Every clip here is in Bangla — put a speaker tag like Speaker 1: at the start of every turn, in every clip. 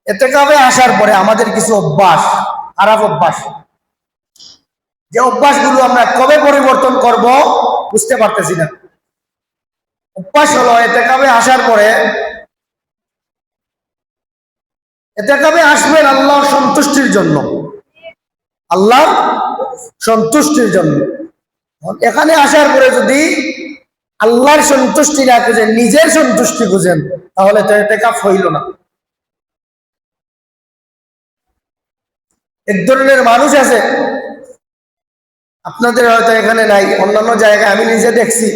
Speaker 1: ইতিকাফে আসার পরে আমাদের কিছু অভ্যাস, খারাপ অভ্যাস, যে অভ্যাসগুলো আমরা কবে পরিবর্তন করব বুঝতে পারতেছি না। অভ্যাস হলো ইতিকাফে আসার পরে, ইতিকাফে আসবেন আল্লাহর সন্তুষ্টির জন্য, আল্লাহর সন্তুষ্টির জন্য। এখানে আসার পরে যদি আল্লাহর সন্তুষ্টি না খুঁজেন, নিজের সন্তুষ্টি খুঁজেন, তাহলে তো ইতিকাফ হইল না। এক ধরনের মানুষ আছে, আপনাদের হয়তো এখানে নাই, অন্যান্য জায়গায় আমি নিজে দেখছি,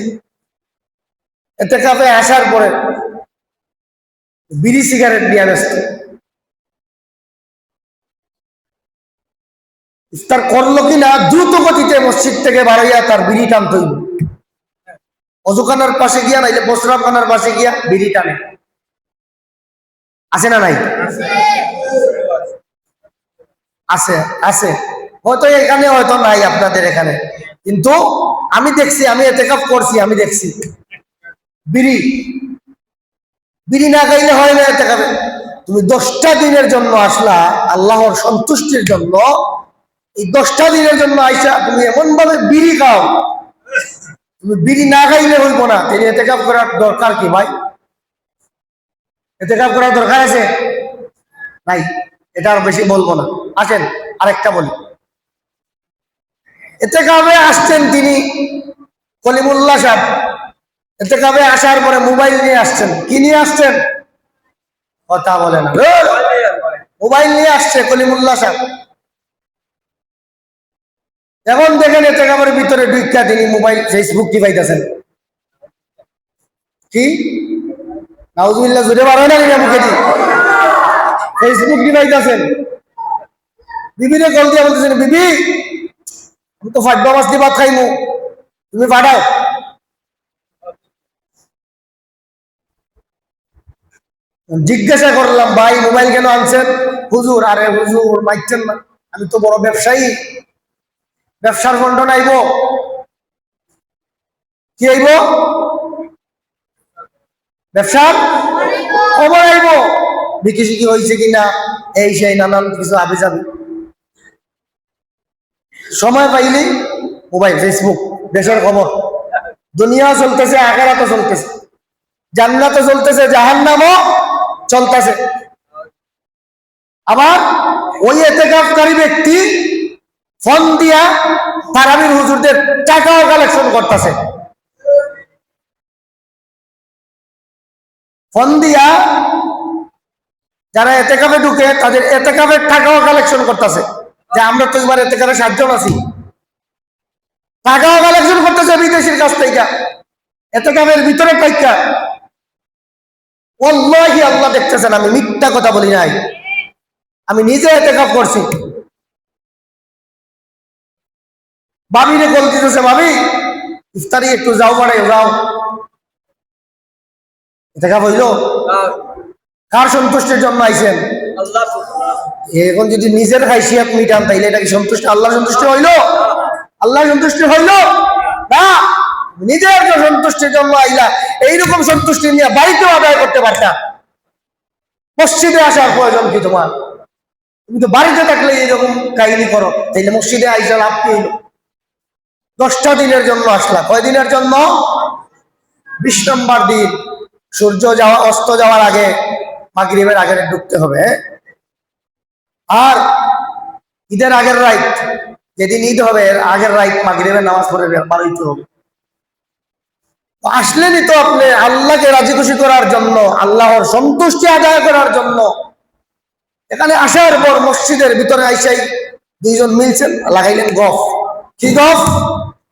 Speaker 1: ইতিকাফে আসার পরে বিড়ি সিগারেট নিয়ে ব্যস্ত। ইফতার করলো কিনা দ্রুত গতিতে মসজিদ থেকে বাড়াইয়া তার বিড়ি টানতে হইল। অজুখানার পাশে গিয়া, নাইলে বস্ত্রাখানার পাশে গিয়া বিড়ি টানে। আছে না নাই? আছে, আছে। হয়তো এখানে, হয়তো নাই আপনাদের এখানে, কিন্তু আমি দেখছি, আমি ইতিকাফ করছি, আমি দেখছি বিড়ি বিড়ি না খাইলে হয় না ইতিকাফে। তুমি 10টা দিনের জন্য আসলা আল্লাহর সন্তুষ্টির জন্য, এই 10টা দিনের জন্য আইসা তুমি এমন ভাবে বিড়ি খাও, তুমি বিড়ি না খাইলে হইব না। তিনি ইতিকাফ করার দরকার কি ভাই? ইতিকাফ করার দরকার আছে নাই? এটা আর বেশি বলবো না, আসেন আরেকটা বলি। ইতিকাফে আসছেন তিনি কলিমুল্লাহ সাহেব, ইতিকাফে আসার পরে মোবাইল নিয়ে আসছেন। কি নিয়ে আসছেন? কথা বলে না। মোবাইল নিয়ে আসছে কলিমুল্লাহ সাহেব। এখন দেখেন ইতিকাফের ভিতরে ঢুইকা তিনি মোবাইল, ফেসবুক টিপাইতেছেন। কি নাউজুবিল্লাহ, জুড়ে বার হয় না মুখে দি, ফেসবুক টিপাইতেছেন। বিবিরে কল দিয়ে বলতেছেন, বিবি আমি তো ফাটবা মাছ দিয়ে ভাত খাইমু, তুমি পাঠাও। জিজ্ঞাসা করলাম, ভাই মোবাইল কেন আনছেন? হুজুর, আরে হুজুর মাইছেন না, আমি তো বড় ব্যবসায়ী, ব্যবসার বন্টন আইব। কি আইব? ব্যবসার খবর আইব, বিক্রি শিখি হয়েছে কিনা, এই সেই নানান কিছু আবি যাবে। সময় পাইলেই মোবাইল, ফেসবুক, দেশের খবর। দুনিয়া চলতেছে, আখিরাতও চলতেছে, জান্নাতও চলতেছে, জাহান্নামও চলতেছে। আবার ওই ইতিকাফকারী ব্যক্তি ফোন দিয়া তারাবির হুজুরদের টাকাও কালেকশন করতেছে। ফোন দিয়া যারা ইতিকাফে ঢুকে তাদের ইতিকাফের টাকাও কালেকশন করতেছে, যে আমরা তো এবার ইতিকাফে 7 জন আছি, টাকাও কালেকশন করতেছে বিদেশের কাছ থেকে, ইতিকাফের ভিতরে পাইকা। ওয়াল্লাহি আল্লাহ দেখতেছেন, আমি মিথ্যা কথা বলি নাই, আমি নিজে ইতিকাফ করছি। ভাবিরে কল দিতেছে, ভাবি ইফতারি একটু যাও, মানে যাও। ইতিকাফ হইল? কার সন্তুষ্টির জন্য আইছেন? এখন যদি নিজের হাইসিয়াত মিটান, তাইলে এটা কি সন্তুষ্টি, আল্লাহ সন্তুষ্টি হইল? আল্লাহ সন্তুষ্টি হইল না। নিজের সন্তুষ্টির জন্য আইলা, এইরকম সন্তুষ্টি নিয়ে বাড়িতেও আদায় করতে পারতাম। মসজিদে আসার প্রয়োজন কি তোমার? তুমি তো বাড়িতে থাকলে এইরকম কাহিনী করো, তাইলে মসজিদে আইসা লাভ কি হইল? 10টা দিনের জন্য আসলা। কয় দিনের জন্য? 20 নম্বর দিন, সূর্য যাওয়া, অস্ত যাওয়ার আগে, মাগরিবের আগে ঢুকতে হবে। আর ঈদের আগের রাত, যেদিন ঈদ হবে এর আগের রাত মাগরিবের নামাজ পড়ে বার হইতে হবে। আসলেনই তো আপনি আল্লাহকে রাজি খুশি করার জন্য, আল্লাহর সন্তুষ্টি আদায় করার জন্য। এখানে আসার পর মসজিদের ভিতরে আইসাই 2 জন মিলছেন, লাগাইলেন গফ। কি গফ?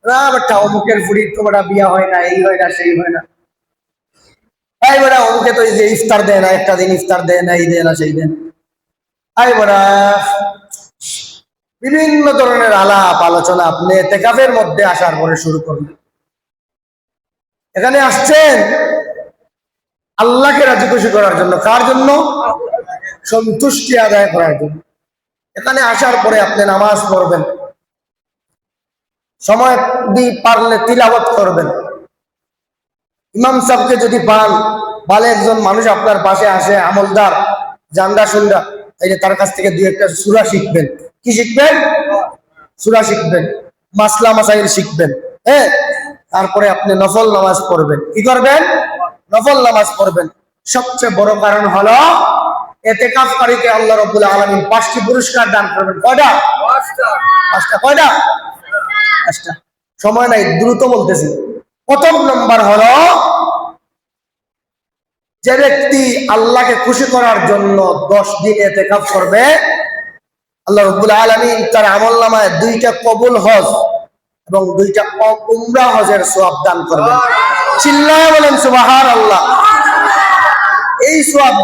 Speaker 1: না বেটা, অমুকের ফুড়ি তো বেটা বিয়া হয় না, এই হয় না, সেই হয় না। এই বেটা অমুকে তো যে ইফতার দেয় না, একটা দিন ইফতার দেয় না, এই দেয় না, সেই দেন। এই বেটা বিভিন্ন ধরনের আলাপ আলোচনা আপনি ইতিকাফের মধ্যে আসার পরে শুরু করলেন। এখানে আসছেন আল্লাহকে রাজি খুশি করার জন্য। কার জন্য? সন্তুষ্টি আদায় করার জন্য। এখানে আসার পরে আপনি নামাজ পড়বেন, সময় দিয়ে পারলে তিলাওয়াত করবেন। ইমাম সাহেবকে যদি পান, ভালো একজন মানুষ আপনার পাশে আসে, আমলদার, জানডা শুনডা, তাইলে তার কাছ থেকে দুই একটা সূরা শিখবেন। কি শিখবেন? সূরা শিখবেন, মাসলা মাসাইল শিখবেন। হ্যাঁ, তারপরে আপনি নফল নামাজ পড়বেন। কি করবেন? নফল নামাজ পড়বেন। সবচেয়ে বড় কারণ হলো ইতিকাফকারীকে আল্লাহ রাব্বুল আলামিন 5টি পুরস্কার দান করবেন। কয়টা? 5টা। কয়টা? 5টা। সময় নাই, দ্রুত বলতেছি। প্রথম নাম্বার হলো, যে ব্যক্তি আল্লাহকে খুশি করার জন্য 10 দিন ইতিকাফ করবে, আল্লাহ রাব্বুল আলামিন তার আমলনামায় 2টা কবুল হজ এবং 2টা উমরা হজের সওয়াব দান করবেন। চিল্লায়া বলেন সুবহানাল্লাহ। এই সওয়াব